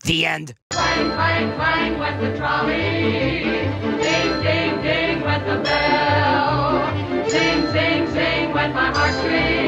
The end. Clang, clang, clang went the trolley. Ding, ding, ding went the bell. Sing, sing, sing went my heartstrings.